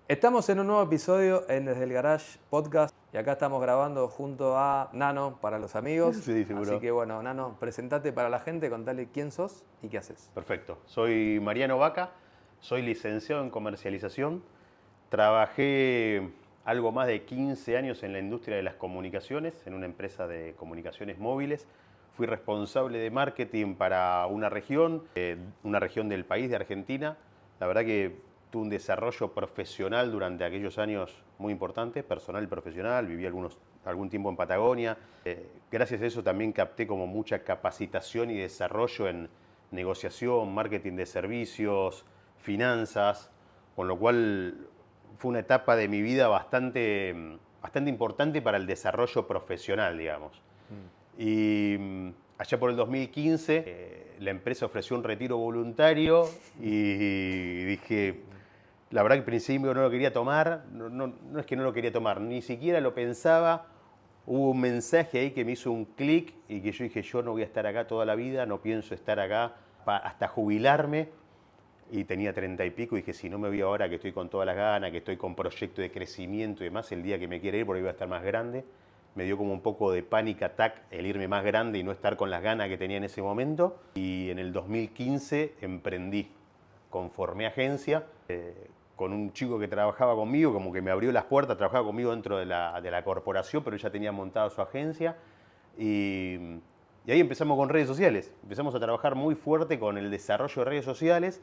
Estamos en un nuevo episodio en Desde el Garage Podcast y acá estamos grabando junto a Nano para los amigos. Sí, seguro. Así que bueno, Nano, presentate para la gente, contale quién sos y qué haces. Perfecto. Soy Mariano Vaca, soy licenciado en comercialización. Trabajé algo más de 15 años en la industria de las comunicaciones, en una empresa de comunicaciones móviles. Fui responsable de marketing para una región del país, de Argentina. La verdad que tuve un desarrollo profesional durante aquellos años muy importante, personal y profesional. Viví algún tiempo en Patagonia. Gracias a eso también capté como mucha capacitación y desarrollo en negociación, marketing de servicios, finanzas, con lo cual fue una etapa de mi vida bastante importante para el desarrollo profesional, digamos. Y allá por el 2015 la empresa ofreció un retiro voluntario y dije, la verdad que al principio no lo quería tomar, no es que no lo quería tomar, ni siquiera lo pensaba. Hubo un mensaje ahí que me hizo un clic y que yo dije, yo no voy a estar acá toda la vida, no pienso estar acá hasta jubilarme. Y tenía 30 y pico y dije, si no me voy ahora que estoy con todas las ganas, que estoy con proyecto de crecimiento y demás, el día que me quiera ir porque voy a estar más grande, me dio como un poco de panic attack el irme más grande y no estar con las ganas que tenía en ese momento. Y en el 2015 emprendí, conformé agencia, con un chico que trabajaba conmigo, como que me abrió las puertas, trabajaba conmigo dentro de la corporación, pero ya tenía montada su agencia. Y ahí empezamos con redes sociales, empezamos a trabajar muy fuerte con el desarrollo de redes sociales.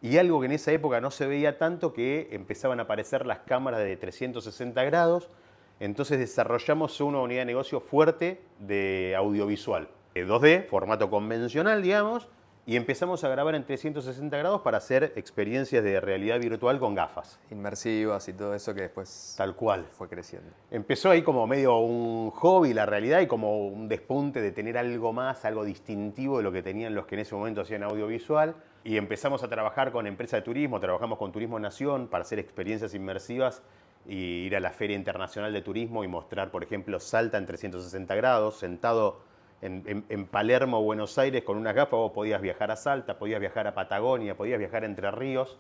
Y algo que en esa época no se veía tanto, que empezaban a aparecer las cámaras de 360 grados. Entonces desarrollamos una unidad de negocio fuerte de audiovisual, 2D, formato convencional, digamos, y empezamos a grabar en 360 grados para hacer experiencias de realidad virtual con gafas. Inmersivas y todo eso que después Tal cual. fue creciendo. Empezó ahí como medio un hobby la realidad y como un despunte de tener algo más, algo distintivo de lo que tenían los que en ese momento hacían audiovisual. Y empezamos a trabajar con empresas de turismo, trabajamos con Turismo Nación para hacer experiencias inmersivas y ir a la Feria Internacional de Turismo y mostrar, por ejemplo, Salta en 360 grados, sentado en Palermo, Buenos Aires, con unas gafas. Vos podías viajar a Salta, podías viajar a Patagonia, podías viajar a Entre Ríos,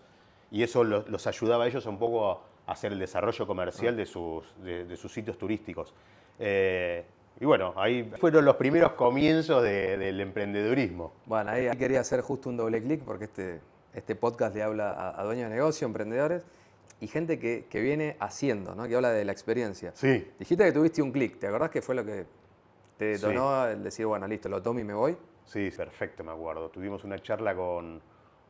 y eso los ayudaba a ellos un poco a hacer el desarrollo comercial de sus sitios turísticos. Y bueno, ahí fueron los primeros comienzos del emprendedurismo. Bueno, ahí quería hacer justo un doble clic porque este podcast le habla a dueños de negocio, emprendedores y gente que viene haciendo, ¿no? Que habla de la experiencia. Sí. Dijiste que tuviste un clic, ¿te acordás que fue lo que te detonó Sí. el decir, bueno, listo, lo tomo y me voy? Sí, perfecto, me acuerdo. Tuvimos una charla con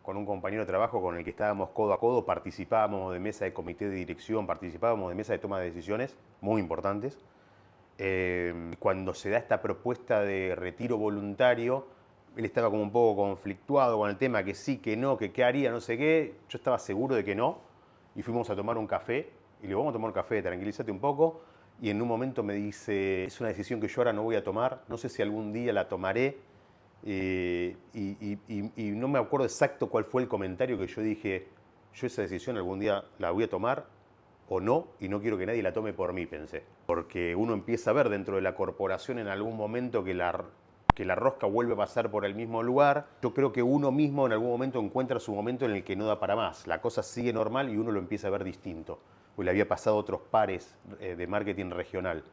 un compañero de trabajo con el que estábamos codo a codo, participábamos de mesa de comité de dirección, participábamos de mesa de toma de decisiones muy importantes. Cuando se da esta propuesta de retiro voluntario, él estaba como un poco conflictuado con el tema, que sí, que no, que qué haría, no sé qué. Yo estaba seguro de que no, y fuimos a tomar un café, y le digo, vamos a tomar un café, tranquilízate un poco. Y en un momento me dice, es una decisión que yo ahora no voy a tomar, no sé si algún día la tomaré. Y no me acuerdo exacto cuál fue el comentario que yo dije, yo esa decisión algún día la voy a tomar o no, y no quiero que nadie la tome por mí, pensé. Porque uno empieza a ver dentro de la corporación en algún momento que la rosca vuelve a pasar por el mismo lugar. Yo creo que uno mismo en algún momento encuentra su momento en el que no da para más. La cosa sigue normal y uno lo empieza a ver distinto. Pues le había pasado a otros pares de marketing regional.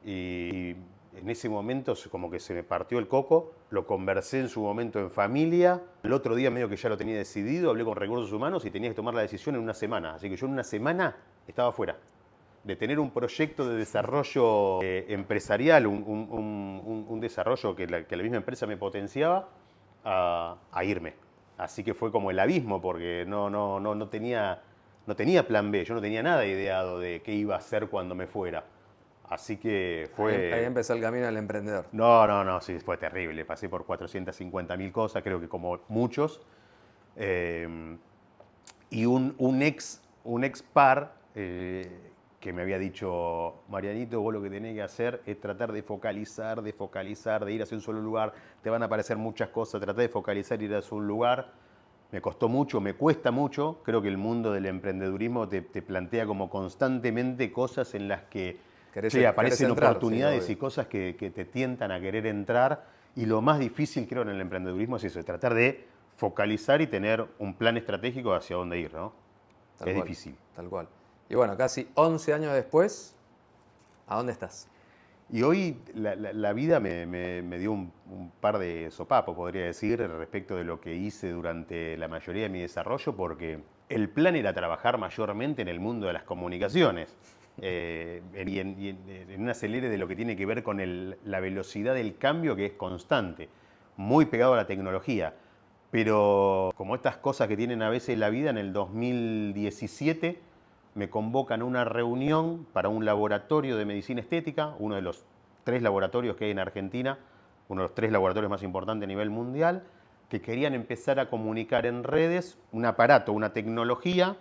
Y en ese momento como que se me partió el coco, lo conversé en su momento en familia. El otro día medio que ya lo tenía decidido, hablé con Recursos Humanos y tenía que tomar la decisión en una semana. Así que yo en una semana estaba fuera. De tener un proyecto de desarrollo empresarial, un desarrollo que la misma empresa me potenciaba, a irme. Así que fue como el abismo, porque no tenía plan B, yo no tenía nada ideado de qué iba a hacer cuando me fuera. Así que fue... Ahí empezó el camino del emprendedor. No, sí, fue terrible. Pasé por 450.000 cosas, creo que como muchos. Y un ex par que me había dicho, Marianito, vos lo que tenés que hacer es tratar de focalizar, de ir hacia un solo lugar. Te van a aparecer muchas cosas, tratar de focalizar y ir hacia un lugar. Me costó mucho, me cuesta mucho. Creo que el mundo del emprendedurismo te plantea como constantemente cosas en las que aparecen oportunidades, sí, y cosas que te tientan a querer entrar. Y lo más difícil, creo, en el emprendedurismo es eso, es tratar de focalizar y tener un plan estratégico hacia dónde ir, ¿no? Es difícil. Tal cual. Y bueno, casi 11 años después, ¿a dónde estás? Y hoy la vida me dio un par de sopapos, podría decir, respecto de lo que hice durante la mayoría de mi desarrollo, porque el plan era trabajar mayormente en el mundo de las comunicaciones y en un acelere de lo que tiene que ver con la velocidad del cambio, que es constante, muy pegado a la tecnología. Pero como estas cosas que tienen a veces la vida, en el 2017 me convocan a una reunión para un laboratorio de medicina estética, uno de los 3 laboratorios que hay en Argentina, uno de los 3 laboratorios más importantes a nivel mundial, que querían empezar a comunicar en redes un aparato, una tecnología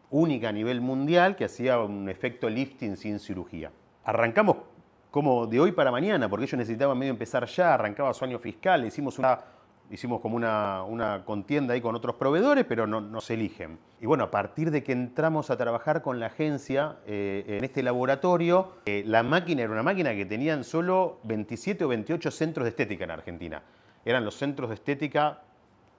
única a nivel mundial que hacía un efecto lifting sin cirugía. Arrancamos como de hoy para mañana, porque ellos necesitaban medio empezar ya, arrancaba su año fiscal, hicimos como una contienda ahí con otros proveedores, pero no se eligen. Y bueno, a partir de que entramos a trabajar con la agencia en este laboratorio, la máquina era una máquina que tenían solo 27 o 28 centros de estética en Argentina. Eran los centros de estética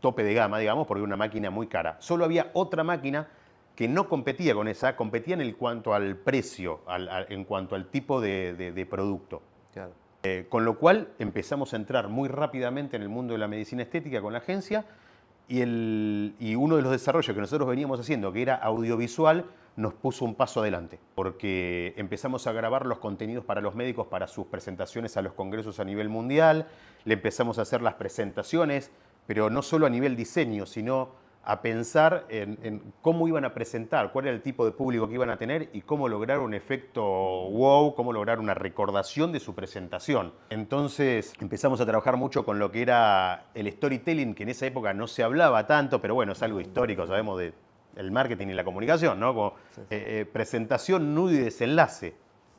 tope de gama, digamos, porque era una máquina muy cara. Solo había otra máquina que no competía con esa, competía en cuanto al precio, en cuanto al tipo de producto. Claro. Con lo cual empezamos a entrar muy rápidamente en el mundo de la medicina estética con la agencia y uno de los desarrollos que nosotros veníamos haciendo, que era audiovisual, nos puso un paso adelante, porque empezamos a grabar los contenidos para los médicos para sus presentaciones a los congresos a nivel mundial, le empezamos a hacer las presentaciones, pero no solo a nivel diseño, sino a pensar en cómo iban a presentar, cuál era el tipo de público que iban a tener y cómo lograr un efecto wow, cómo lograr una recordación de su presentación. Entonces empezamos a trabajar mucho con lo que era el storytelling, que en esa época no se hablaba tanto, pero bueno, es algo histórico, sabemos del marketing y la comunicación, ¿no? Como, presentación, nudo y desenlace,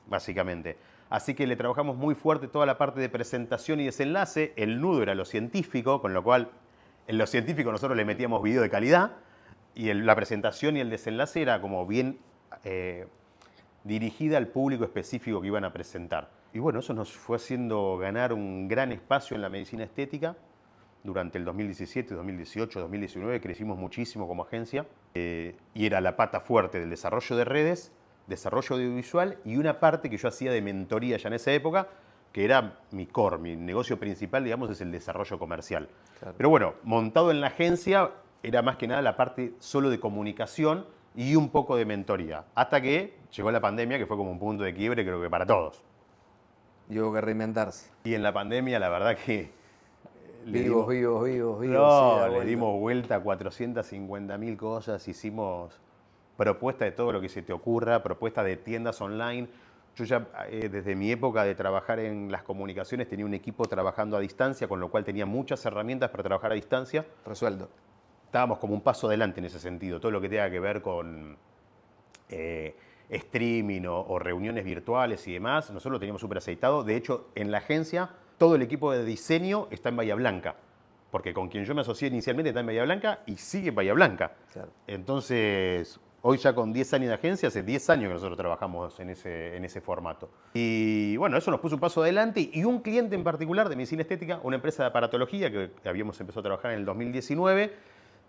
básicamente. Así que le trabajamos muy fuerte toda la parte de presentación y desenlace. El nudo era lo científico, con lo cual en lo científico nosotros le metíamos video de calidad y la presentación y el desenlace era como bien dirigida al público específico que iban a presentar. Y bueno, eso nos fue haciendo ganar un gran espacio en la medicina estética. Durante el 2017, 2018, 2019 crecimos muchísimo como agencia y era la pata fuerte del desarrollo de redes, desarrollo audiovisual y una parte que yo hacía de mentoría ya en esa época, que era mi core, mi negocio principal, digamos, es el desarrollo comercial. Claro. Pero bueno, montado en la agencia era más que nada la parte solo de comunicación y un poco de mentoría. Hasta que llegó la pandemia, que fue como un punto de quiebre, creo que para todos. Y hubo que reinventarse. Y en la pandemia, la verdad que... Vivos. No, le dimos vuelta a 450.000 cosas, hicimos propuestas de todo lo que se te ocurra, propuestas de tiendas online. Yo ya desde mi época de trabajar en las comunicaciones tenía un equipo trabajando a distancia, con lo cual tenía muchas herramientas para trabajar a distancia. Resuelto. Estábamos como un paso adelante en ese sentido. Todo lo que tenga que ver con streaming o reuniones virtuales y demás, nosotros lo teníamos súper aceitado. De hecho, en la agencia, todo el equipo de diseño está en Bahía Blanca, porque con quien yo me asocié inicialmente está en Bahía Blanca y sigue en Bahía Blanca. Claro. Entonces... Hoy ya con 10 años de agencia, hace 10 años que nosotros trabajamos en ese formato. Y bueno, eso nos puso un paso adelante y un cliente en particular de medicina estética, una empresa de aparatología que habíamos empezado a trabajar en el 2019,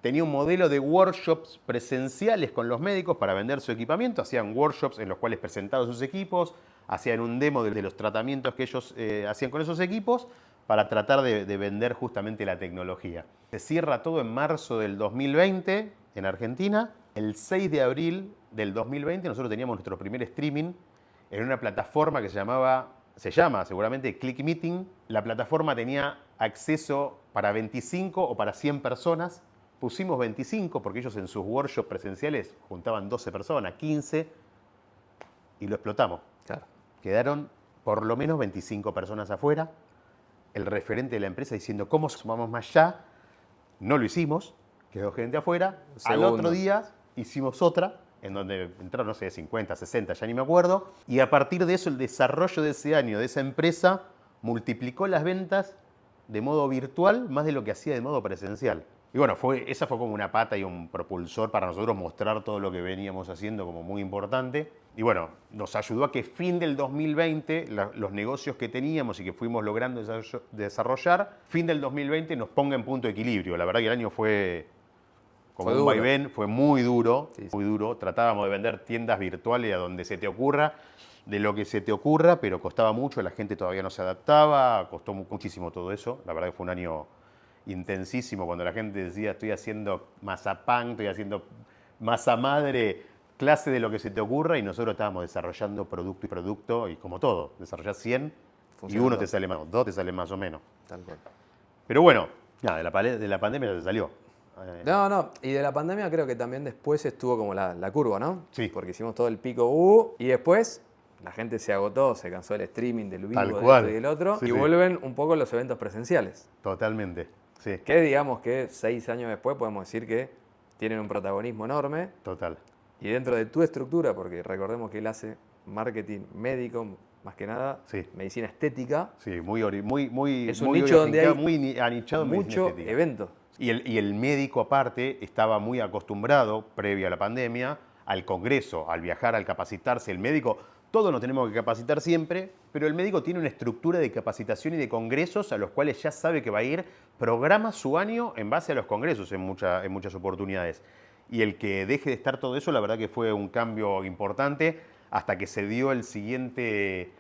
tenía un modelo de workshops presenciales con los médicos para vender su equipamiento, hacían workshops en los cuales presentaban sus equipos, hacían un demo de los tratamientos que ellos hacían con esos equipos para tratar de vender justamente la tecnología. Se cierra todo en marzo del 2020 en Argentina. El 6 de abril del 2020 nosotros teníamos nuestro primer streaming en una plataforma que se llama seguramente Click Meeting. La plataforma tenía acceso para 25 o para 100 personas. Pusimos 25 porque ellos en sus workshops presenciales juntaban 12 personas, 15 y lo explotamos. Claro. Quedaron por lo menos 25 personas afuera. El referente de la empresa diciendo, ¿cómo sumamos más ya? No lo hicimos, quedó gente afuera. Segundo. Al otro día hicimos otra, en donde entraron, no sé, 50, 60, ya ni me acuerdo. Y a partir de eso, el desarrollo de ese año, de esa empresa, multiplicó las ventas de modo virtual más de lo que hacía de modo presencial. Y bueno, esa fue como una pata y un propulsor para nosotros mostrar todo lo que veníamos haciendo como muy importante. Y bueno, nos ayudó a que fin del 2020, los negocios que teníamos y que fuimos logrando desarrollar, fin del 2020 nos ponga en punto de equilibrio. La verdad que el año fue como Fue un duro. vaivén, fue muy duro, Sí, sí. muy duro. Tratábamos de vender tiendas virtuales a donde se te ocurra, de lo que se te ocurra, pero costaba mucho, la gente todavía no se adaptaba, costó muchísimo todo eso. La verdad que fue un año intensísimo cuando la gente decía estoy haciendo mazapán, estoy haciendo masa madre, clase de lo que se te ocurra y nosotros estábamos desarrollando producto y como todo, desarrollás 100 y Funciona uno todo. te sale más, dos te salen más o menos. Tal cual. Pero bueno, nada, de la pandemia ya se salió. No, y de la pandemia creo que también después estuvo como la curva, ¿no? Sí. Porque hicimos todo el pico y después la gente se agotó, se cansó del streaming, del Tal vivo, de cual. esto y del otro, Sí, y sí. vuelven un poco los eventos presenciales. Totalmente, sí, Que digamos que 6 años después podemos decir que tienen un protagonismo enorme total. y dentro de tu estructura, porque recordemos que él hace marketing médico, más que nada, Sí. medicina estética, Sí, muy es un muy nicho donde hay muy anichado en medicina mucho estética. evento. Y el médico aparte estaba muy acostumbrado, previo a la pandemia, al congreso, al viajar, al capacitarse. El médico, todos nos tenemos que capacitar siempre, pero el médico tiene una estructura de capacitación y de congresos a los cuales ya sabe que va a ir, programa su año en base a los congresos en muchas oportunidades. Y el que deje de estar todo eso, la verdad que fue un cambio importante hasta que se dio el siguiente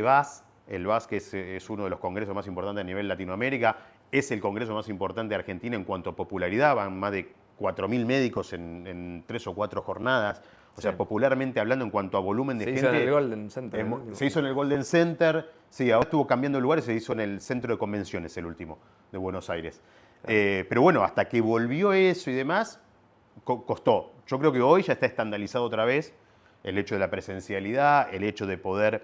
VAS, el VAS que es uno de los congresos más importantes a nivel Latinoamérica, es el congreso más importante de Argentina en cuanto a popularidad, van más de 4.000 médicos en 3 o 4 jornadas. O sea, popularmente hablando, en cuanto a volumen de Se gente. hizo en el Golden Center. Se hizo en el Golden Center, sí, ahora estuvo cambiando de lugar y se hizo en el Centro de Convenciones, el último, de Buenos Aires. Pero bueno, hasta que volvió eso y demás, costó. Yo creo que hoy ya está estandarizado otra vez el hecho de la presencialidad, el hecho de poder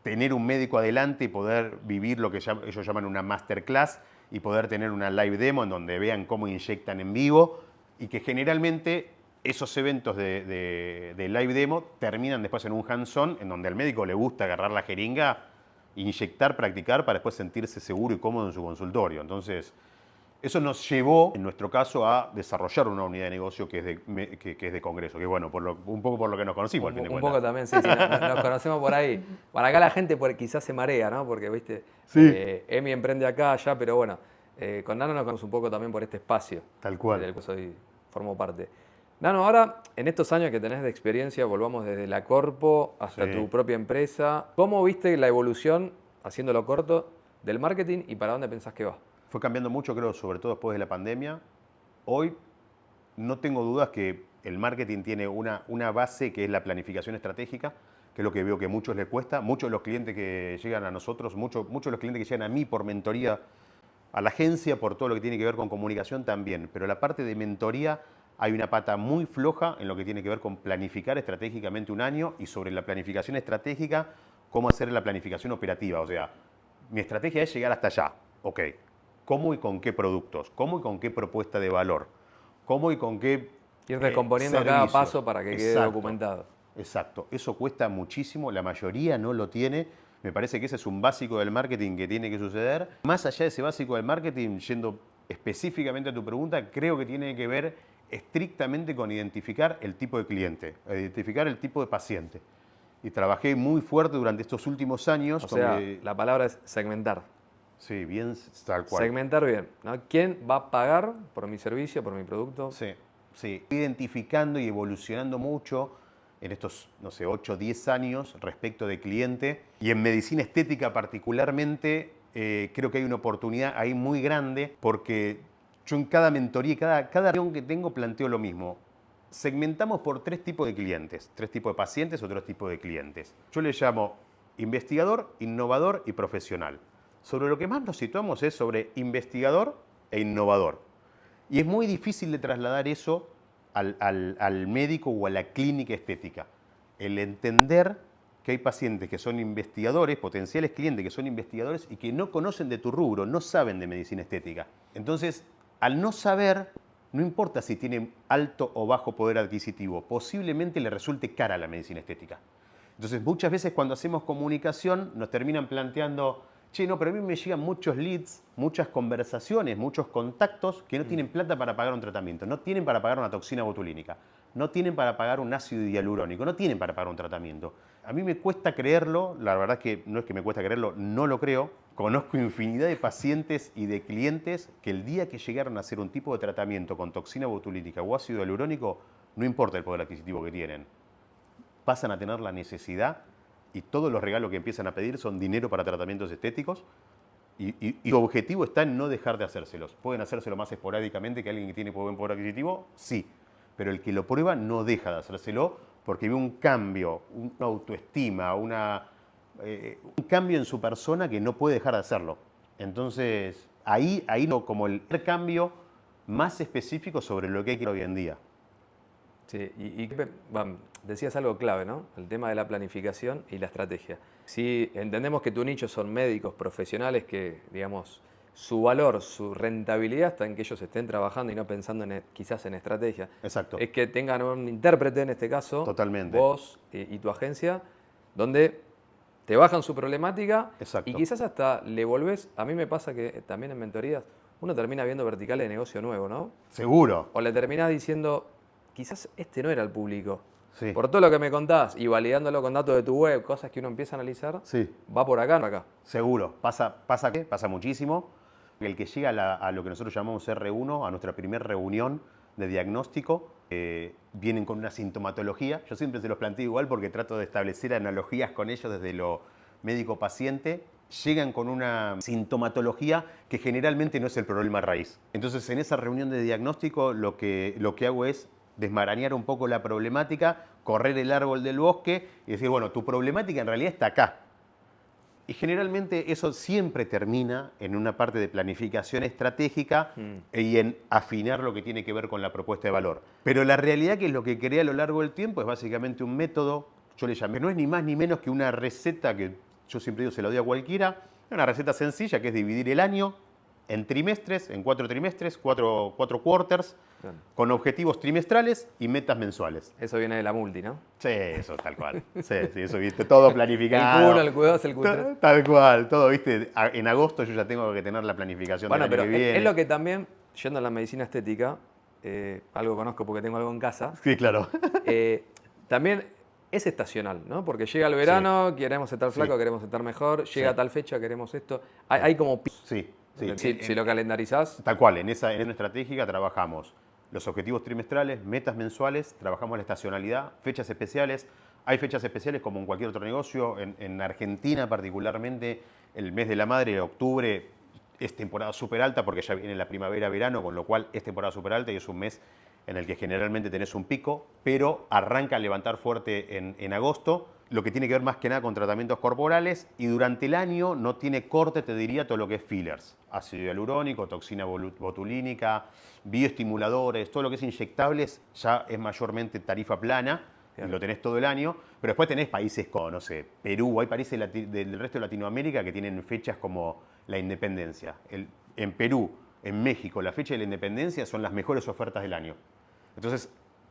tener un médico adelante y poder vivir lo que ellos llaman una masterclass y poder tener una live demo en donde vean cómo inyectan en vivo y que generalmente esos eventos de live demo terminan después en un hands-on en donde al médico le gusta agarrar la jeringa, inyectar, practicar para después sentirse seguro y cómodo en su consultorio. Entonces, eso nos llevó, en nuestro caso, a desarrollar una unidad de negocio que es de congreso, que bueno, un poco por lo que nos conocimos al fin de Un cuentas. poco también, sí, nos conocemos por ahí. Para acá la gente quizás se marea, ¿no? Porque, viste, Sí. Emi emprende acá, allá, pero bueno, con Nano nos conocemos un poco también por este espacio. Tal cual. Del que formo parte. Nano, ahora, en estos años que tenés de experiencia, volvamos desde la corpo hasta Sí. tu propia empresa. ¿Cómo viste la evolución, haciéndolo corto, del marketing y para dónde pensás que va? Fue cambiando mucho, creo, sobre todo después de la pandemia. Hoy no tengo dudas que el marketing tiene una base que es la planificación estratégica, que es lo que veo que a muchos les cuesta. Muchos de los clientes que llegan a nosotros, muchos de los clientes que llegan a mí por mentoría, a la agencia por todo lo que tiene que ver con comunicación también. Pero la parte de mentoría hay una pata muy floja en lo que tiene que ver con planificar estratégicamente un año y sobre la planificación estratégica, cómo hacer la planificación operativa. O sea, mi estrategia es llegar hasta allá. Ok. ¿Cómo y con qué productos? ¿Cómo y con qué propuesta de valor? ¿Cómo y con qué Ir descomponiendo cada servicios? paso para que quede Exacto, documentado. Exacto. Eso cuesta muchísimo, la mayoría no lo tiene. Me parece que ese es un básico del marketing que tiene que suceder. Más allá de ese básico del marketing, yendo específicamente a tu pregunta, creo que tiene que ver estrictamente con identificar el tipo de cliente, identificar el tipo de paciente. Y trabajé muy fuerte durante estos últimos años. O sea, la palabra es segmentar. Sí, bien, tal cual. Segmentar bien, ¿no? ¿Quién va a pagar por mi servicio, por mi producto? Sí, sí. Identificando y evolucionando mucho en estos, no sé, 8 o 10 años respecto de cliente. Y en medicina estética particularmente, creo que hay una oportunidad ahí muy grande porque yo en cada mentoría, cada reunión que tengo planteo lo mismo. Segmentamos por 3 tipos de clientes, 3 tipos de pacientes o 3 tipos de clientes. Yo le llamo investigador, innovador y profesional. Sobre lo que más nos situamos es sobre investigador e innovador. Y es muy difícil de trasladar eso al médico o a la clínica estética. El entender que hay pacientes que son investigadores, potenciales clientes que son investigadores y que no conocen de tu rubro, no saben de medicina estética. Entonces, al no saber, no importa si tienen alto o bajo poder adquisitivo, posiblemente le resulte cara la medicina estética. Entonces, muchas veces cuando hacemos comunicación nos terminan planteando, che, no, pero a mí me llegan muchos leads, muchas conversaciones, muchos contactos que no tienen plata para pagar un tratamiento, no tienen para pagar una toxina botulínica, no tienen para pagar un ácido hialurónico, no tienen para pagar un tratamiento. A mí me cuesta creerlo, la verdad es que no es que me cuesta creerlo, no lo creo. Conozco infinidad de pacientes y de clientes que el día que llegaron a hacer un tipo de tratamiento con toxina botulínica o ácido hialurónico, no importa el poder adquisitivo que tienen, pasan a tener la necesidad y todos los regalos que empiezan a pedir son dinero para tratamientos estéticos y su objetivo está en no dejar de hacérselos. ¿Pueden hacérselo más esporádicamente que alguien que tiene buen poder adquisitivo? Sí, pero el que lo prueba no deja de hacérselo porque ve un cambio, una autoestima, un cambio en su persona que no puede dejar de hacerlo. Entonces, ahí no, como el cambio más específico sobre lo que hay que hacer hoy en día. Sí, decías algo clave, ¿no? El tema de la planificación y la estrategia. Si entendemos que tu nicho son médicos profesionales que, digamos, su valor, su rentabilidad está en que ellos estén trabajando y no pensando quizás en estrategia. Exacto. Es que tengan un intérprete, en este caso, Totalmente. vos y tu agencia, donde te bajan su problemática. Exacto. Y quizás hasta le volvés. A mí me pasa que también en mentorías uno termina viendo verticales de negocio nuevo, ¿no? Seguro. O le terminás diciendo, quizás este no era el público. Sí. Por todo lo que me contás y validándolo con datos de tu web, cosas que uno empieza a analizar, Sí. va por acá, no acá. Seguro. Pasa muchísimo. El que llega a lo que nosotros llamamos R1, a nuestra primera reunión de diagnóstico, vienen con una sintomatología. Yo siempre se los planteo igual porque trato de establecer analogías con ellos desde lo médico-paciente. Llegan con una sintomatología que generalmente no es el problema raíz. Entonces, en esa reunión de diagnóstico lo que hago es desmarañar un poco la problemática, correr el árbol del bosque y decir, bueno, tu problemática en realidad está acá. Y generalmente eso siempre termina en una parte de planificación estratégica y en afinar lo que tiene que ver con la propuesta de valor. Pero la realidad que es lo que crea a lo largo del tiempo es básicamente un método, yo le llamé, no es ni más ni menos que una receta que yo siempre digo se la doy a cualquiera, una receta sencilla que es dividir el año en trimestres, en 4 trimestres, 4 quarters, Bien. con objetivos trimestrales y metas mensuales. Eso viene de la multi, ¿no? Sí, eso tal cual. Sí, eso viste, todo planificado. El Q1, el Q2, el Q3. Tal cual, todo, viste. En agosto yo ya tengo que tener la planificación Bueno, del año pero que viene. es lo que también, yendo a la medicina estética, algo conozco porque tengo algo en casa, Sí, claro. también es estacional, ¿no? Porque llega el verano, queremos estar flacos, queremos estar mejor, llega tal fecha, queremos esto. Hay como... Sí, sí. Si lo calendarizás... Tal cual, en esa estratégica trabajamos los objetivos trimestrales, metas mensuales, trabajamos la estacionalidad, fechas especiales. Hay fechas especiales como en cualquier otro negocio. En Argentina particularmente, el mes de la madre, octubre, es temporada súper alta porque ya viene la primavera-verano, con lo cual es temporada súper alta y es un mes en el que generalmente tenés un pico, pero arranca a levantar fuerte en agosto, lo que tiene que ver más que nada con tratamientos corporales, y durante el año no tiene corte, te diría, todo lo que es fillers, ácido hialurónico, toxina botulínica, bioestimuladores, todo lo que es inyectables ya es mayormente tarifa plana, y lo tenés todo el año, pero después tenés países como, no sé, Perú, hay países del resto de Latinoamérica que tienen fechas como la independencia. En Perú, en México, la fecha de la independencia son las mejores ofertas del año. Entonces,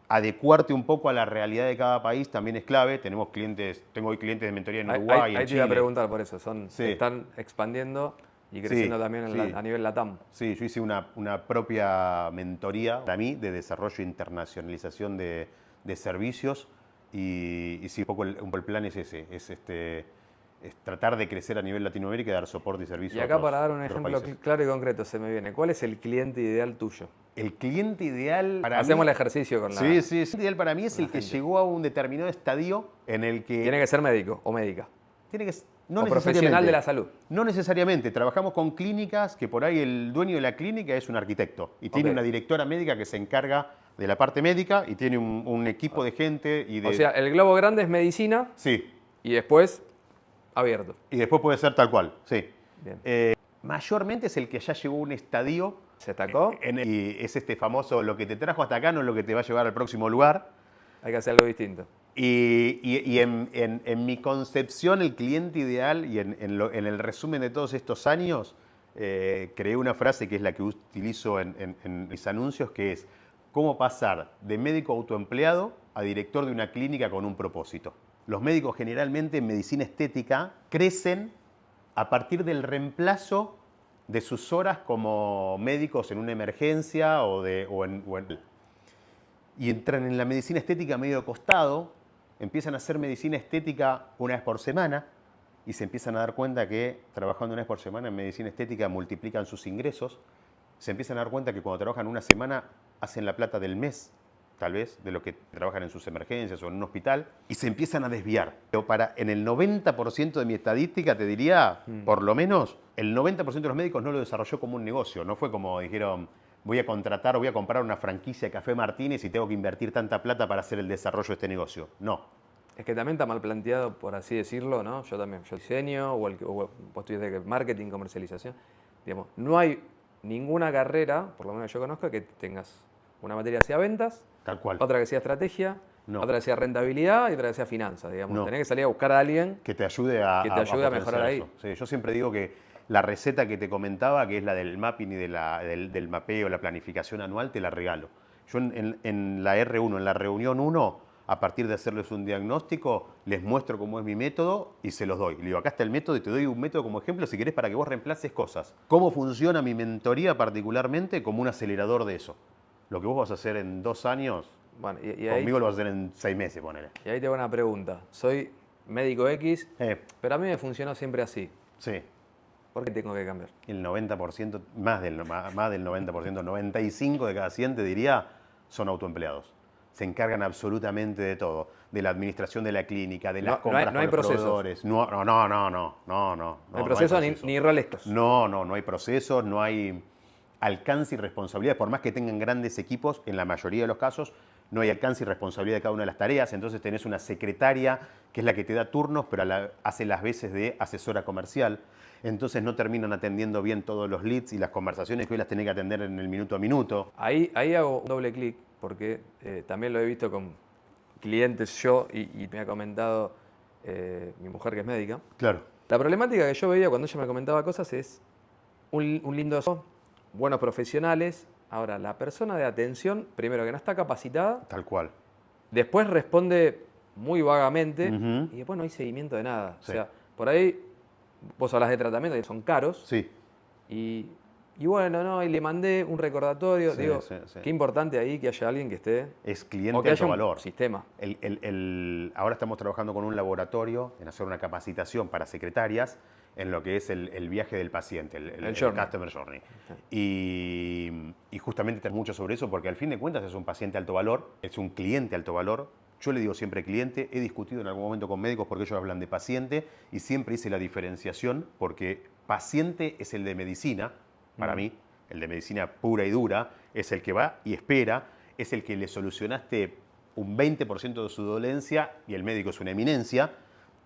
adecuarte un poco a la realidad de cada país también es clave. Tengo hoy clientes de mentoría en Uruguay, Ahí en te iba a Chile. preguntar por eso, están expandiendo y creciendo también a nivel LATAM. Sí, yo hice una propia mentoría para mí de desarrollo e internacionalización de servicios y sí, un poco el plan es ese, es tratar de crecer a nivel Latinoamérica y dar soporte y servicio Y a acá otros, para dar un otros ejemplo países. claro y concreto se me viene, ¿cuál es el cliente ideal tuyo? El cliente ideal para Hacemos mí... el ejercicio con la... Sí. El cliente ideal para mí es el que gente. llegó a un determinado estadio en el que... Tiene que ser médico o médica. Tiene que no o profesional de la salud. No necesariamente. Trabajamos con clínicas que por ahí el dueño de la clínica es un arquitecto y tiene una directora médica que se encarga de la parte médica y tiene un equipo de gente y de... O sea, el globo grande es medicina Sí. y después abierto. Y después puede ser tal cual, sí. Bien. Mayormente es el que ya llegó a un estadio. ¿Se atacó? Y es este famoso, lo que te trajo hasta acá no es lo que te va a llevar al próximo lugar. Hay que hacer algo distinto. Y en mi concepción, el cliente ideal, y en el resumen de todos estos años, creé una frase que es la que utilizo en mis anuncios, que es cómo pasar de médico autoempleado a director de una clínica con un propósito. Los médicos generalmente en medicina estética crecen a partir del reemplazo de sus horas como médicos en una emergencia y entran en la medicina estética medio de costado, empiezan a hacer medicina estética una vez por semana y se empiezan a dar cuenta que trabajando una vez por semana en medicina estética multiplican sus ingresos. Se empiezan a dar cuenta que cuando trabajan una semana hacen la plata del mes, tal vez, de lo que trabajan en sus emergencias o en un hospital, y se empiezan a desviar. Pero en el 90% de mi estadística, te diría, por lo menos, el 90% de los médicos no lo desarrolló como un negocio. No fue como dijeron, voy a contratar o voy a comprar una franquicia de Café Martínez y tengo que invertir tanta plata para hacer el desarrollo de este negocio. No. Es que también está mal planteado, por así decirlo, ¿no? Yo diseño, o vos estudiaste marketing, comercialización. Digamos, no hay ninguna carrera, por lo menos que yo conozco, que tengas una materia que sea ventas, Tal cual. otra que sea estrategia, No. otra que sea rentabilidad y otra que sea finanzas, digamos. No. Tenés que salir a buscar a alguien Que te ayude a mejorar potenciar ahí. eso. Sí, yo siempre digo que la receta que te comentaba, que es la del mapping y del mapeo, la planificación anual, te la regalo. Yo en la R1, en la reunión 1, a partir de hacerles un diagnóstico, les muestro cómo es mi método y se los doy. Le digo, acá está el método y te doy un método como ejemplo si querés para que vos reemplaces cosas. ¿Cómo funciona mi mentoría particularmente como un acelerador de eso? Lo que vos vas a hacer en 2 años, Bueno, conmigo lo vas a hacer en 6 meses, ponele. y ahí te hago una pregunta. Soy médico X, Eh, pero a mí me funcionó siempre así. sí. ¿Por qué tengo que cambiar? El 90%, más del 90%, 95 de cada 100 te diría, son autoempleados. Se encargan absolutamente de todo, de la administración de la clínica, de las compras no con hay los procesos. proveedores. No No hay proceso ni roles. No hay procesos, no hay alcance y responsabilidad. Por más que tengan grandes equipos, en la mayoría de los casos, no hay alcance y responsabilidad de cada una de las tareas. Entonces tenés una secretaria que es la que te da turnos, pero hace las veces de asesora comercial. Entonces no terminan atendiendo bien todos los leads y las conversaciones que hoy las tenés que atender en el minuto a minuto. Ahí hago un doble clic porque también lo he visto con clientes yo y me ha comentado mi mujer que es médica. Claro. La problemática que yo veía cuando ella me comentaba cosas es un lindo eso, buenos profesionales. Ahora, la persona de atención, primero que no está capacitada, Tal cual. después responde muy vagamente Ujú. y después no hay seguimiento de nada. Sí. O sea, por ahí vos hablas de tratamientos que son caros Sí. y bueno, no, y le mandé un recordatorio. Sí, Digo, sí, sí. qué importante ahí que haya alguien que esté, Es o cliente que haya alto un valor. sistema. Ahora estamos trabajando con un laboratorio en hacer una capacitación para secretarias en lo que es el viaje del paciente, el journey. Customer Journey. Y justamente tenemos mucho sobre eso porque al fin de cuentas es un paciente alto valor, es un cliente alto valor. Yo le digo siempre cliente, he discutido en algún momento con médicos porque ellos hablan de paciente y siempre hice la diferenciación porque paciente es el de medicina, para mí, el de medicina pura y dura, es el que va y espera, es el que le solucionaste un 20% de su dolencia y el médico es una eminencia,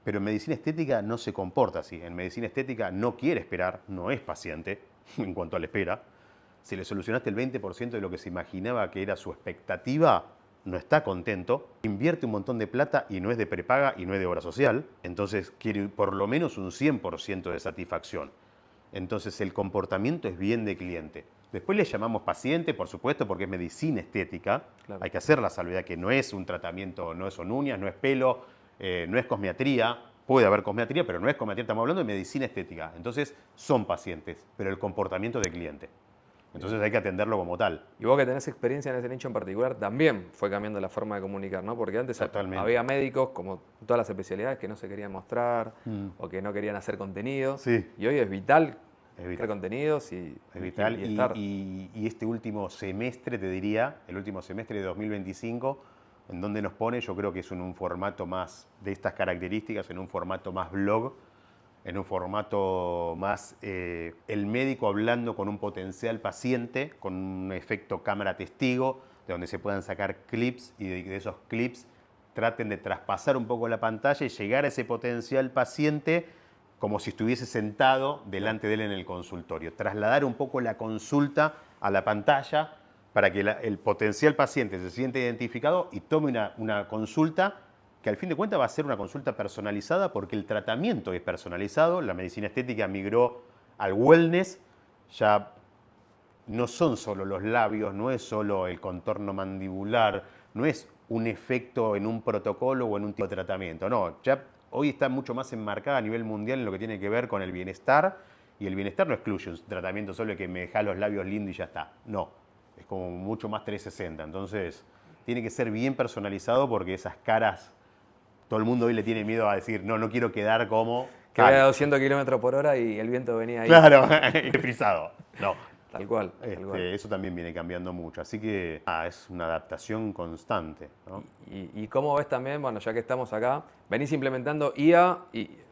pero en medicina estética no se comporta así. En medicina estética no quiere esperar, no es paciente en cuanto a la espera. Si le solucionaste el 20% de lo que se imaginaba que era su expectativa, no está contento, invierte un montón de plata y no es de prepaga y no es de obra social, entonces quiere por lo menos un 100% de satisfacción. Entonces el comportamiento es bien de cliente. Después le llamamos paciente, por supuesto, porque es medicina estética. Claro. Hay que hacer la salvedad que no es un tratamiento, no son uñas, no es pelo, no es cosmetría. Puede haber cosmetría, pero no es cosmetría, estamos hablando de medicina estética. Entonces son pacientes, pero el comportamiento de cliente. Entonces hay que atenderlo como tal. Y vos que tenés experiencia en ese nicho en particular, también fue cambiando la forma de comunicar, ¿no? Porque antes Totalmente. había médicos, como todas las especialidades, que no se querían mostrar o que no querían hacer contenido. Sí. Y hoy es vital Es vital. hacer contenidos y, Es vital. y estar. Y este último semestre, te diría, el último semestre de 2025, en donde nos pone, yo creo que es en un formato más de estas características, en un formato más blog, en un formato más el médico hablando con un potencial paciente, con un efecto cámara testigo, de donde se puedan sacar clips y de esos clips traten de traspasar un poco la pantalla y llegar a ese potencial paciente como si estuviese sentado delante de él en el consultorio. Trasladar un poco la consulta a la pantalla para que el potencial paciente se sienta identificado y tome una consulta que al fin de cuentas va a ser una consulta personalizada porque el tratamiento es personalizado. La medicina estética migró al wellness, ya no son solo los labios, no es solo el contorno mandibular, no es un efecto en un protocolo o en un tipo de tratamiento, no, ya hoy está mucho más enmarcada a nivel mundial en lo que tiene que ver con el bienestar, y el bienestar no excluye un tratamiento solo que me deja los labios lindos y ya está, no, es como mucho más 360, entonces tiene que ser bien personalizado porque esas caras, todo el mundo hoy le tiene miedo a decir, no quiero quedar como... Que vaya a 200 kilómetros por hora y el viento venía ahí. Claro, frisado. No. Tal cual. Tal cual. Eso también viene cambiando mucho. Así que es una adaptación constante, ¿no? Y cómo ves también, bueno, ya que estamos acá, venís implementando IA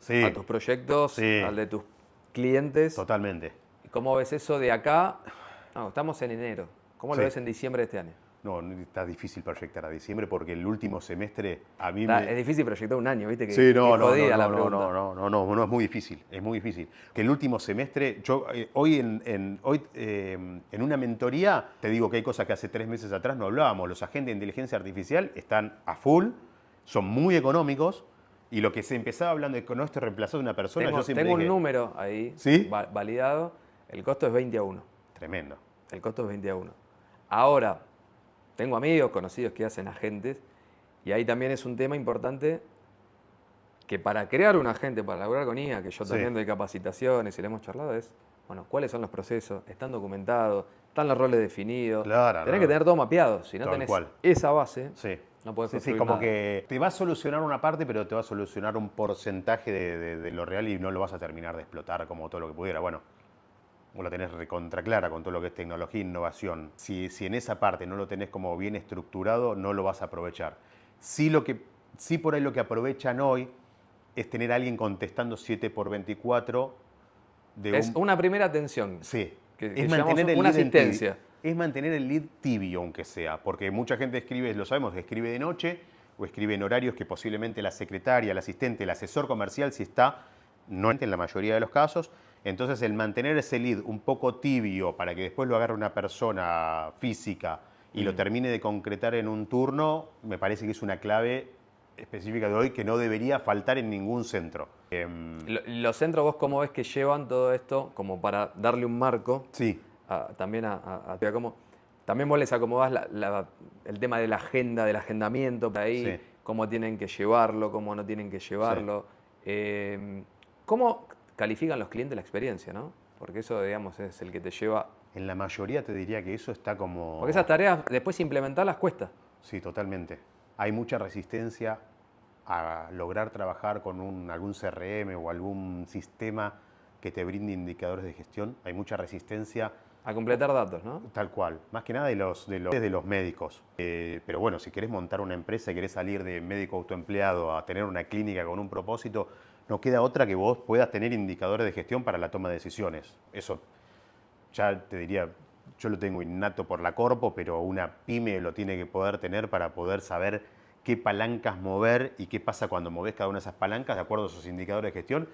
Sí. a tus proyectos, Sí. al de tus clientes. Totalmente. ¿Cómo ves eso de acá? No, estamos en enero. ¿Cómo lo Sí. ves en diciembre de este año? No, está difícil proyectar a diciembre porque el último semestre a mí Es difícil proyectar un año, ¿viste? Sí, no, que jodida la no, pregunta. no, es muy difícil. Que el último semestre, yo hoy en una mentoría te digo que hay cosas que hace 3 meses atrás no hablábamos. Los agentes de inteligencia artificial están a full, son muy económicos y lo que se empezaba hablando de que no esté reemplazado de una persona, yo siempre tengo dije, un número ahí ¿sí? validado, el costo es 20 a 1. Tremendo. El costo es 20 a 1. Ahora, tengo amigos conocidos que hacen agentes y ahí también es un tema importante que para crear un agente, para laburar con IA, que yo también doy capacitaciones y le hemos charlado, es, bueno, ¿cuáles son los procesos? ¿Están documentados? ¿Están los roles definidos? Claro, Tenés que tener todo mapeado. Si no Tal tenés cual. esa base, Sí. no podés Sí, construir como nada. que te va a solucionar una parte, pero te va a solucionar un porcentaje de lo real y no lo vas a terminar de explotar como todo lo que pudiera. Bueno, vos la tenés recontra clara con todo lo que es tecnología e innovación. Si en esa parte no lo tenés como bien estructurado, no lo vas a aprovechar. Sí por ahí lo que aprovechan hoy es tener a alguien contestando 7x24 de Es una primera atención. Sí. Que Es llamamos mantener el una lead en asistencia. es mantener el lead tibio, aunque sea, porque mucha gente escribe, lo sabemos, escribe de noche o escribe en horarios que posiblemente la secretaria, el asistente, el asesor comercial, si está, no en la mayoría de los casos. Entonces, el mantener ese lead un poco tibio para que después lo agarre una persona física y lo termine de concretar en un turno, me parece que es una clave específica de hoy que no debería faltar en ningún centro. Los centros, ¿vos cómo ves que llevan todo esto como para darle un marco? Sí. También cómo también vos les acomodás el tema de la agenda, del agendamiento, por ahí, Sí. cómo tienen que llevarlo, cómo no tienen que llevarlo. ¿Cómo califican los clientes la experiencia, no? Porque eso, digamos, es el que te lleva... En la mayoría te diría que eso está como... Porque esas tareas, después implementarlas cuesta. Sí, totalmente. Hay mucha resistencia a lograr trabajar con algún CRM o algún sistema que te brinde indicadores de gestión. Hay mucha resistencia. A completar datos, ¿no? Tal cual. Más que nada de los médicos. Pero bueno, si querés montar una empresa y querés salir de médico autoempleado a tener una clínica con un propósito, no queda otra que vos puedas tener indicadores de gestión para la toma de decisiones. Eso ya te diría, yo lo tengo innato por la corpo, pero una pyme lo tiene que poder tener para poder saber qué palancas mover y qué pasa cuando movés cada una de esas palancas de acuerdo a sus indicadores de gestión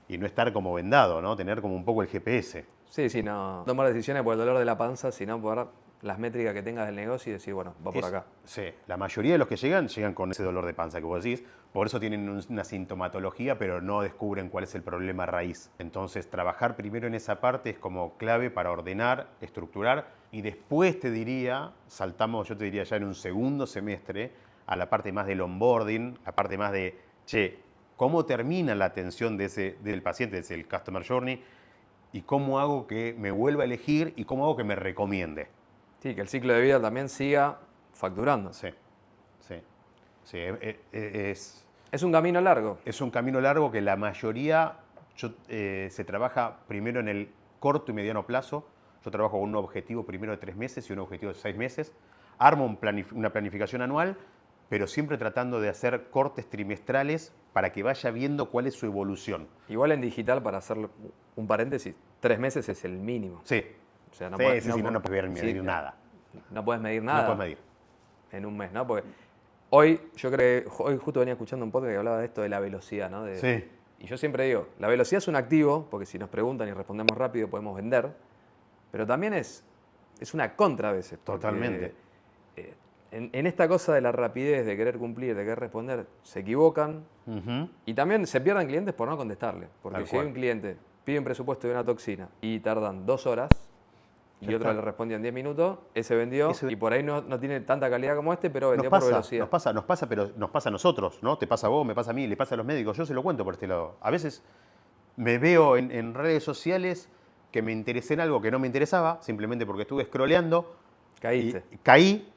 y no estar como vendado, ¿no? Tener como un poco el GPS. Sí, no tomar decisiones por el dolor de la panza, sino por las métricas que tengas del negocio y decir, bueno, va por acá. Sí, la mayoría de los que llegan con ese dolor de panza que vos decís, por eso tienen una sintomatología, pero no descubren cuál es el problema raíz. Entonces, trabajar primero en esa parte es como clave para ordenar, estructurar, y después te diría, yo te diría ya en un segundo semestre, a la parte más del onboarding, la parte más de, ¿cómo termina la atención del paciente, desde el Customer Journey? ¿Y cómo hago que me vuelva a elegir? ¿Y cómo hago que me recomiende? Sí, que el ciclo de vida también siga facturando. Sí. Es un camino largo. Es un camino largo que la mayoría se trabaja primero en el corto y mediano plazo. Yo trabajo con un objetivo primero de 3 meses y un objetivo de 6 meses. Armo una planificación anual, pero siempre tratando de hacer cortes trimestrales para que vaya viendo cuál es su evolución. Igual en digital, para hacer un paréntesis, 3 meses es el mínimo. Sí. O sea, no puedes medir nada. No puedes medir nada. No puedes medir. En un mes, ¿no? Porque hoy, yo creo que hoy justo venía escuchando un podcast que hablaba de esto de la velocidad, ¿no? Sí. Y yo siempre digo, la velocidad es un activo, porque si nos preguntan y respondemos rápido podemos vender, pero también es una contra a veces. Totalmente. En esta cosa de la rapidez, de querer cumplir, de querer responder, se equivocan y también se pierden clientes por no contestarle. Porque Tal si hay cual. un cliente pide un presupuesto de una toxina y tardan 2 horas y Ya otro está. le responde en 10 minutos, ese vendió y por ahí no tiene tanta calidad como este, pero vendió Nos por velocidad. pasa, pero nos pasa a nosotros, ¿no? Te pasa a vos, me pasa a mí, le pasa a los médicos. Yo se lo cuento por este lado. A veces me veo en redes sociales que me interesé en algo que no me interesaba, simplemente porque estuve scrolleando. Caíste. Y caí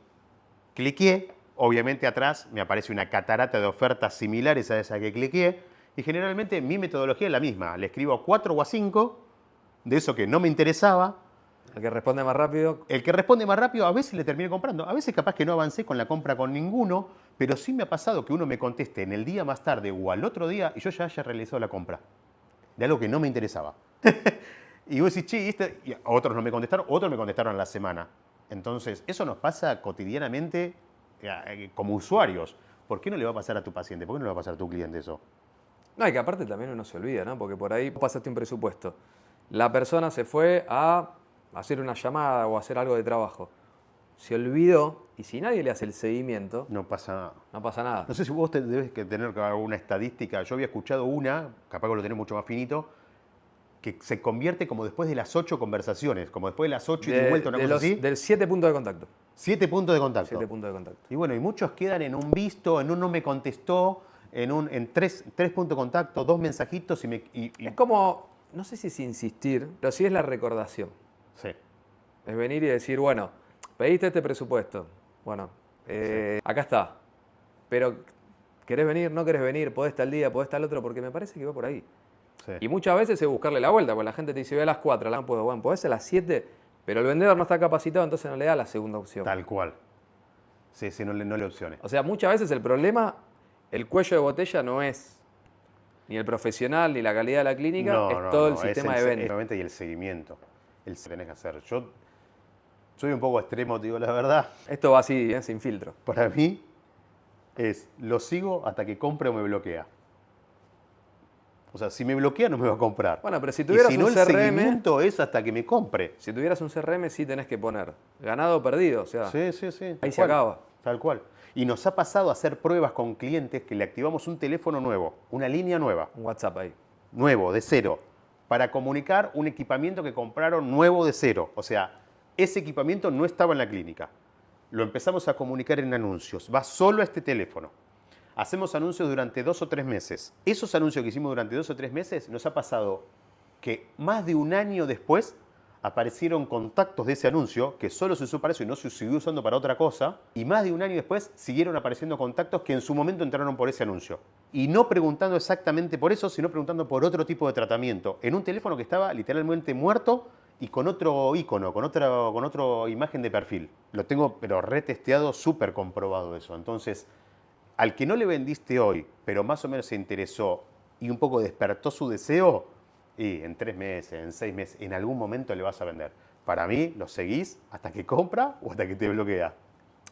cliqué, obviamente atrás me aparece una catarata de ofertas similares a esa que cliqué, y generalmente mi metodología es la misma. Le escribo a 4 o a 5 de eso que no me interesaba. El que responde más rápido. El que responde más rápido, a veces le terminé comprando. A veces capaz que no avancé con la compra con ninguno, pero sí me ha pasado que uno me conteste en el día más tarde o al otro día y yo ya haya realizado la compra de algo que no me interesaba. Y vos decís, che, y otros no me contestaron, otros me contestaron a la semana. Entonces, eso nos pasa cotidianamente como usuarios. ¿Por qué no le va a pasar a tu paciente? ¿Por qué no le va a pasar a tu cliente eso? No, y que aparte también uno se olvida, ¿no? Porque por ahí pasaste un presupuesto. La persona se fue a hacer una llamada o hacer algo de trabajo. Se olvidó y si nadie le hace el seguimiento, No pasa nada. no pasa nada. No sé si vos debes que tener alguna estadística. Yo había escuchado una, capaz que lo tenés mucho más finito, que se convierte como después de las 8 conversaciones, como después de las 8 y de vuelta, una cosa así. Del 7 puntos de contacto. 7 puntos de contacto. 7 puntos de contacto. Y bueno, y muchos quedan en un visto, en un no me contestó, en tres puntos de contacto, 2 mensajitos y Es como, no sé si es insistir, pero sí es la recordación. sí. Es venir y decir, bueno, pediste este presupuesto. Bueno, acá está. Pero, ¿querés venir? ¿No querés venir? ¿Podés tal día? ¿Podés tal otro? Porque me parece que va por ahí. Sí. Y muchas veces es buscarle la vuelta, porque la gente te dice, voy a las 4, no puedo, bueno, podés a las 7, pero el vendedor no está capacitado, entonces no le da la segunda opción. Tal cual. Sí, sí, no le opciones. O sea, muchas veces el problema, el cuello de botella no es ni el profesional ni la calidad de la clínica, es todo el sistema de venta. Y el seguimiento. El que tenés que hacer. Yo soy un poco extremo, te digo la verdad. Esto va así, sin filtro. Para mí es, lo sigo hasta que compre o me bloquea. O sea, si me bloquea no me va a comprar. Bueno, pero si Y tuvieras si no, un el CRM, seguimiento es hasta que me compre. si tuvieras un CRM sí tenés que poner ganado o perdido, o sea, Sí, sí, sí. ahí tal se cual, acaba. Tal cual. Y nos ha pasado a hacer pruebas con clientes que le activamos un teléfono nuevo, una línea nueva, Un WhatsApp ahí. nuevo, de cero, para comunicar un equipamiento que compraron nuevo de cero. O sea, ese equipamiento no estaba en la clínica. Lo empezamos a comunicar en anuncios. Va solo a este teléfono. Hacemos anuncios durante 2 o 3 meses. Esos anuncios que hicimos durante 2 o 3 meses nos ha pasado que más de un año después aparecieron contactos de ese anuncio que solo se usó para eso y no se siguió usando para otra cosa. Y más de un año después siguieron apareciendo contactos que en su momento entraron por ese anuncio. Y no preguntando exactamente por eso, sino preguntando por otro tipo de tratamiento. En un teléfono que estaba literalmente muerto y con otro icono, con otra imagen de perfil. Lo tengo pero retesteado, súper comprobado eso. Entonces, al que no le vendiste hoy, pero más o menos se interesó y un poco despertó su deseo, y en 3 meses, en 6 meses, en algún momento le vas a vender. Para mí, lo seguís hasta que compra o hasta que te bloquea.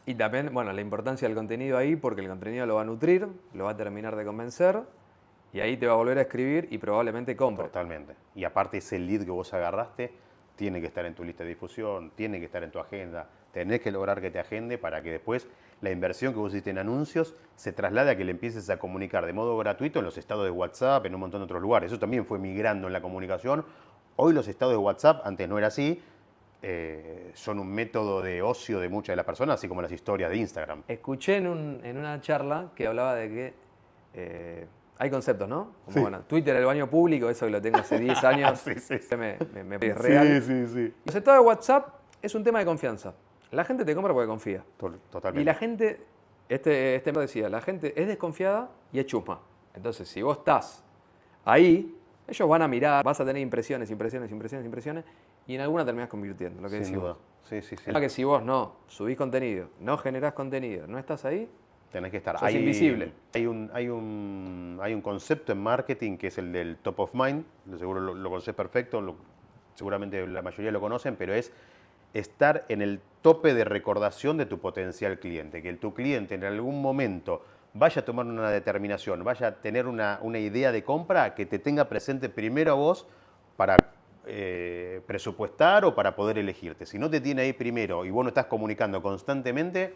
Y también, bueno, la importancia del contenido ahí, porque el contenido lo va a nutrir, lo va a terminar de convencer, y ahí te va a volver a escribir y probablemente compre. Totalmente. Y aparte ese lead que vos agarraste tiene que estar en tu lista de difusión, tiene que estar en tu agenda. Tenés que lograr que te agende para que después la inversión que vos hiciste en anuncios se traslade a que le empieces a comunicar de modo gratuito en los estados de WhatsApp, en un montón de otros lugares. Eso también fue migrando en la comunicación. Hoy los estados de WhatsApp, antes no era así, son un método de ocio de muchas de las personas, así como las historias de Instagram. Escuché en una charla que hablaba de que hay conceptos, ¿no? Como, Sí. bueno, Twitter, el baño público, eso que lo tengo hace 10 años, Sí, sí, sí. me es real. Sí, sí, sí. Los estados de WhatsApp es un tema de confianza. La gente te compra porque confía. Totalmente. Y la gente, este me decía, la gente es desconfiada y es chusma. Entonces, si vos estás ahí, ellos van a mirar, vas a tener impresiones, y en alguna terminás convirtiendo, lo que Sin decís duda. vos. Sí, sí, sí. Es que si vos no subís contenido, no generás contenido, no estás ahí, Tenés que estar. sos invisible. Hay un concepto en marketing que es el del top of mind. Seguro lo conocés perfecto, seguramente la mayoría lo conocen, pero es estar en el tope de recordación de tu potencial cliente. Que tu cliente en algún momento vaya a tomar una determinación, vaya a tener una idea de compra, que te tenga presente primero a vos para presupuestar o para poder elegirte. Si no te tiene ahí primero y vos no estás comunicando constantemente,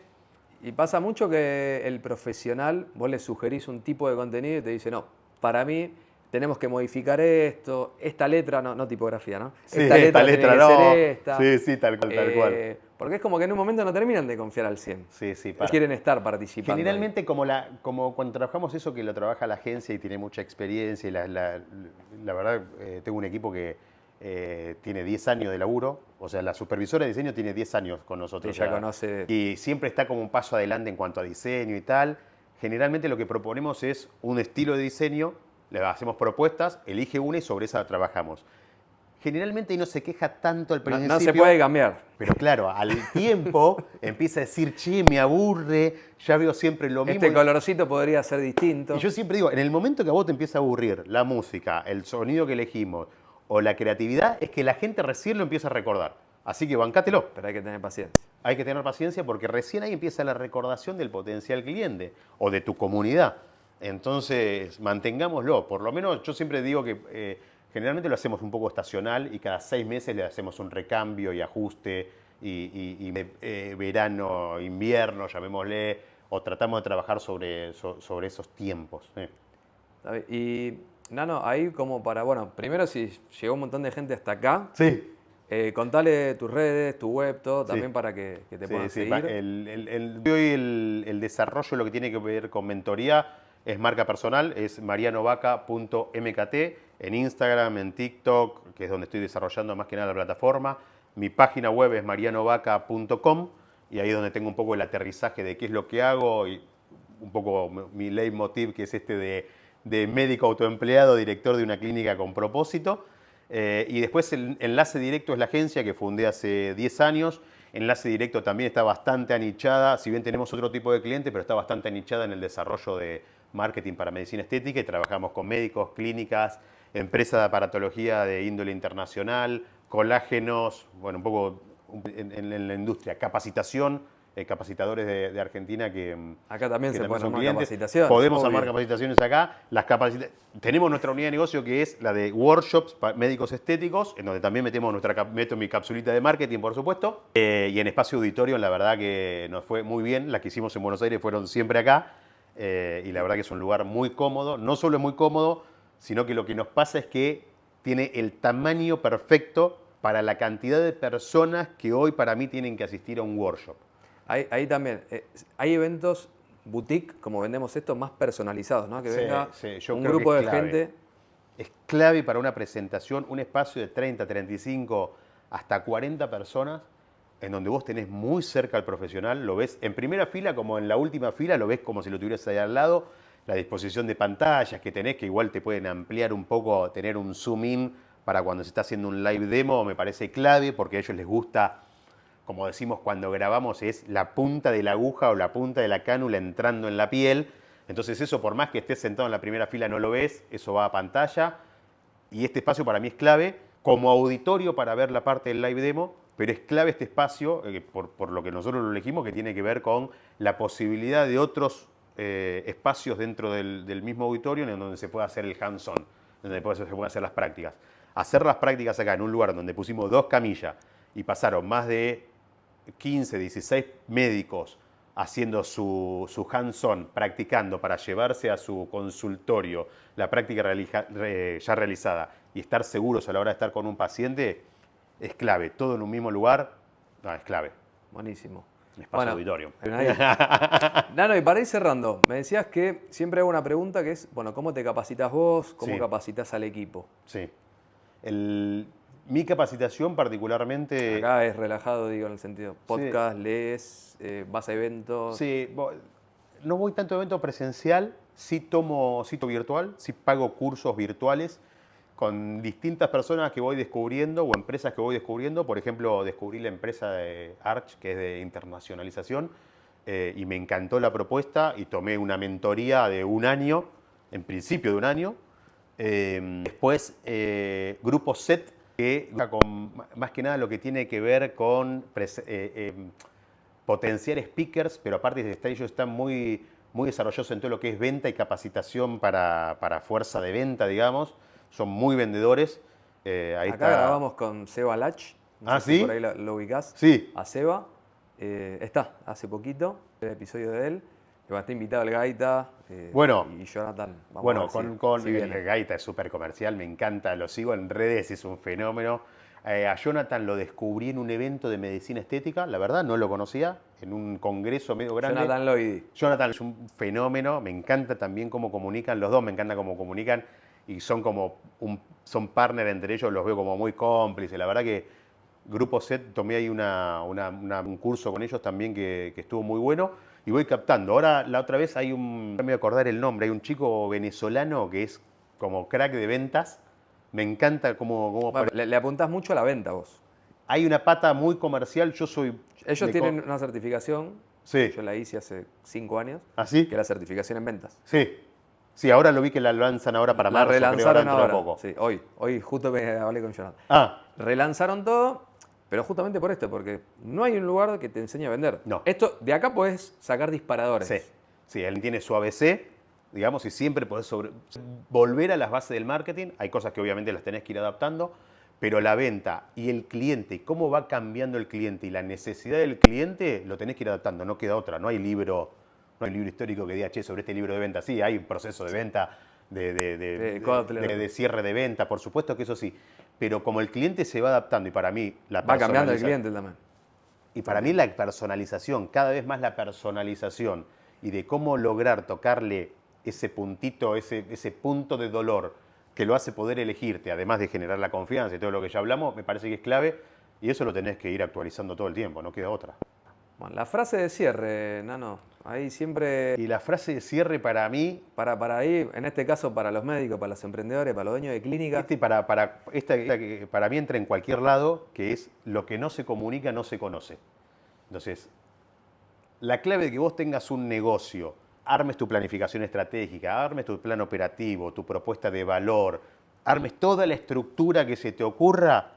Y pasa mucho que el profesional, vos le sugerís un tipo de contenido y te dice, no, para mí tenemos que modificar esto, esta letra, no tipografía, ¿no? sí, esta letra no. tiene que ser esta. Sí, sí, tal cual. Porque es como que en un momento no terminan de confiar al 100. Sí, sí, Quieren estar participando. Generalmente, como cuando trabajamos eso, que lo trabaja la agencia y tiene mucha experiencia, y la verdad, tengo un equipo que tiene 10 años de laburo, o sea, la supervisora de diseño tiene 10 años con nosotros. Ella conoce... Y siempre está como un paso adelante en cuanto a diseño y tal. Generalmente lo que proponemos es un estilo de diseño, le hacemos propuestas, elige una y sobre esa trabajamos. Generalmente no se queja tanto al principio. No se puede cambiar. Pero claro, al tiempo empieza a decir, che, me aburre, ya veo siempre lo mismo. Este colorcito podría ser distinto. Y yo siempre digo, en el momento que a vos te empieza a aburrir la música, el sonido que elegimos o la creatividad, es que la gente recién lo empieza a recordar. Así que bancátelo. Pero hay que tener paciencia. Hay que tener paciencia porque recién ahí empieza la recordación del potencial cliente o de tu comunidad. Entonces, mantengámoslo. Por lo menos yo siempre digo que generalmente lo hacemos un poco estacional y cada 6 meses le hacemos un recambio y ajuste y verano, invierno, llamémosle, o tratamos de trabajar sobre esos tiempos. Y, Nano, ahí como para, bueno, primero si llegó un montón de gente hasta acá, Sí. Contale tus redes, tu web, todo, también Sí. para que te Sí, puedan sí. seguir. Hoy el desarrollo, lo que tiene que ver con mentoría, es marca personal, es marianovaca.mkt, en Instagram, en TikTok, que es donde estoy desarrollando más que nada la plataforma. Mi página web es marianovaca.com y ahí es donde tengo un poco el aterrizaje de qué es lo que hago y un poco mi leitmotiv, que es de médico autoempleado, director de una clínica con propósito. Y después el enlace directo es la agencia que fundé hace 10 años. Enlace directo también está bastante anichada, si bien tenemos otro tipo de cliente, pero está bastante anichada en el desarrollo de marketing para medicina estética y trabajamos con médicos, clínicas, empresas de aparatología de índole internacional, colágenos, bueno, un poco en la industria, capacitación, capacitadores de Argentina que Acá también se pueden son armar clientes. capacitaciones. Podemos obvio. armar capacitaciones acá. Tenemos nuestra unidad de negocio que es la de workshops médicos estéticos, en donde también meto mi capsulita de marketing, por supuesto. Y en espacio auditorio, la verdad que nos fue muy bien. Las que hicimos en Buenos Aires fueron siempre acá. Y la verdad que es un lugar muy cómodo. No solo es muy cómodo, sino que lo que nos pasa es que tiene el tamaño perfecto para la cantidad de personas que hoy para mí tienen que asistir a un workshop. Ahí también, hay eventos boutique, como vendemos esto, más personalizados, ¿no? Que Sí, venga sí, yo un creo que grupo es de clave. gente. Es clave para una presentación, un espacio de 30, 35, hasta 40 personas, en donde vos tenés muy cerca al profesional, lo ves en primera fila como en la última fila, lo ves como si lo tuvieras ahí al lado, la disposición de pantallas que tenés, que igual te pueden ampliar un poco, tener un zoom in para cuando se está haciendo un live demo, me parece clave, porque a ellos les gusta, como decimos cuando grabamos, es la punta de la aguja o la punta de la cánula entrando en la piel. Entonces eso, por más que estés sentado en la primera fila, no lo ves, eso va a pantalla. Y este espacio para mí es clave como auditorio para ver la parte del live demo, pero es clave este espacio, por lo que nosotros lo elegimos, que tiene que ver con la posibilidad de otros espacios dentro del mismo auditorio en donde se pueda hacer el hands-on, donde se pueden hacer las prácticas. Hacer las prácticas acá en un lugar donde pusimos 2 camillas y pasaron más de 15, 16 médicos haciendo su hands-on, practicando para llevarse a su consultorio la práctica ya realizada y estar seguros a la hora de estar con un paciente, es clave. Todo en un mismo lugar, no, es clave. Buenísimo. Espacio auditorio. Nano, y para ir cerrando, me decías que siempre hago una pregunta que es, bueno, ¿cómo te capacitas vos? ¿Cómo Sí. capacitas al equipo? Sí. Mi capacitación particularmente... Acá es relajado, digo, en el sentido, podcast, lees, vas a eventos. Sí, no voy tanto a evento presencial, sí tomo virtual, sí pago cursos virtuales con distintas personas que voy descubriendo o empresas que voy descubriendo. Por ejemplo, descubrí la empresa de Arch, que es de internacionalización, y me encantó la propuesta y tomé una mentoría de 1 año, en principio de 1 año. Después, Grupo SET, que con más que nada lo que tiene que ver con potenciar speakers, pero aparte ellos están muy, muy desarrollados en todo lo que es venta y capacitación para fuerza de venta, digamos. Son muy vendedores. Acá grabamos con Seba Lach. No sé si ¿sí? por ahí lo ubicás. Sí. A Seba. Está, hace poquito, el episodio de él. Que va a estar invitado el Gaita y Jonathan. Bueno, si viene. el Gaita es súper comercial, me encanta, lo sigo en redes, es un fenómeno. A Jonathan lo descubrí en un evento de medicina estética, la verdad no lo conocía, en un congreso medio grande. Jonathan Lloyd. Jonathan es un fenómeno, me encanta también cómo comunican, los dos me encanta cómo comunican. y son como son partner entre ellos, los veo como muy cómplices. La verdad que Grupo Z, tomé ahí un curso con ellos también que estuvo muy bueno y voy captando. Ahora, la otra vez no me voy a acordar el nombre, hay un chico venezolano que es como crack de ventas. Me encanta cómo Bueno, le apuntás mucho a la venta vos. hay una pata muy comercial, yo soy... Ellos tienen una certificación, Sí. yo la hice hace 5 años, ¿Ah, sí? que es la certificación en ventas. Sí. Sí, ahora lo vi que la lanzan ahora para La marzo, creo, relanzaron dentro de ahora. poco. Sí, hoy justo me hablé con Jonathan. Ah, Relanzaron todo, pero justamente por esto, porque no hay un lugar que te enseñe a vender. No. Esto, de acá podés sacar disparadores. sí. Sí, él tiene su ABC, digamos, y siempre podés volver a las bases del marketing. Hay cosas que obviamente las tenés que ir adaptando, pero la venta y el cliente, y cómo va cambiando el cliente y la necesidad del cliente, lo tenés que ir adaptando, no queda otra. No hay libro histórico que diga, che, sobre este libro de venta. Sí, hay un proceso de venta, de cierre de venta, por supuesto que eso sí. Pero como el cliente se va adaptando, y para mí la Va cambiando el cliente también. Y para mí la personalización, cada vez más la personalización y de cómo lograr tocarle ese puntito, ese punto de dolor que lo hace poder elegirte, además de generar la confianza y todo lo que ya hablamos, me parece que es clave y eso lo tenés que ir actualizando todo el tiempo, no queda otra. Bueno, la frase de cierre, Nano, ahí siempre... Y la frase de cierre para mí... Para ahí, en este caso para los médicos, para los emprendedores, para los dueños de clínica. Esta que para mí entra en cualquier lado, que es lo que no se comunica no se conoce. Entonces, la clave de que vos tengas un negocio, armes tu planificación estratégica, armes tu plan operativo, tu propuesta de valor, armes toda la estructura que se te ocurra,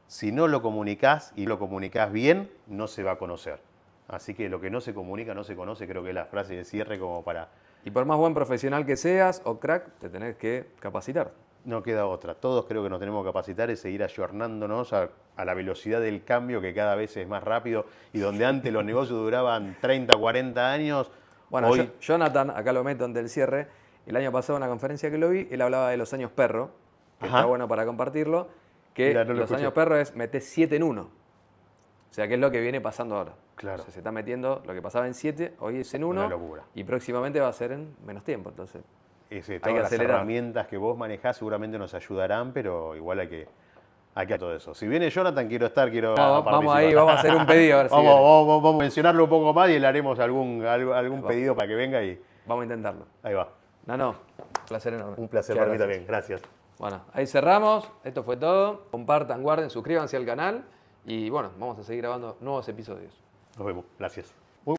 si no lo comunicás y lo comunicás bien, no se va a conocer. Así que lo que no se comunica no se conoce, creo que es la frase de cierre como para... Y por más buen profesional que seas o crack, te tenés que capacitar. No queda otra. Todos creo que nos tenemos que capacitar y seguir ayornándonos a la velocidad del cambio que cada vez es más rápido y donde antes los negocios duraban 30, 40 años. Bueno, hoy... Jonathan, acá lo meto ante el cierre, el año pasado en una conferencia que lo vi, él hablaba de los años perro, que Ajá. está bueno para compartirlo, que Mira, no lo los escuché. años perro es meter 7 en 1. O sea, que es lo que viene pasando ahora. Claro. O sea, se está metiendo lo que pasaba en 7, hoy es en 1. Una locura. Y próximamente va a ser en menos tiempo. Entonces, Todas que las acelerar. herramientas que vos manejás seguramente nos ayudarán, pero igual hay que todo eso. Si viene Jonathan, quiero vamos participar. ahí, vamos a hacer un pedido. A ver si viene. vamos a mencionarlo un poco más y le haremos algún pedido para que venga y Vamos a intentarlo. ahí va. No, placer enorme. Un placer Muchas para mí gracias. también. Gracias. Bueno, ahí cerramos. Esto fue todo. Compartan, guarden, suscríbanse al canal. Y bueno, vamos a seguir grabando nuevos episodios. Nos vemos. Gracias.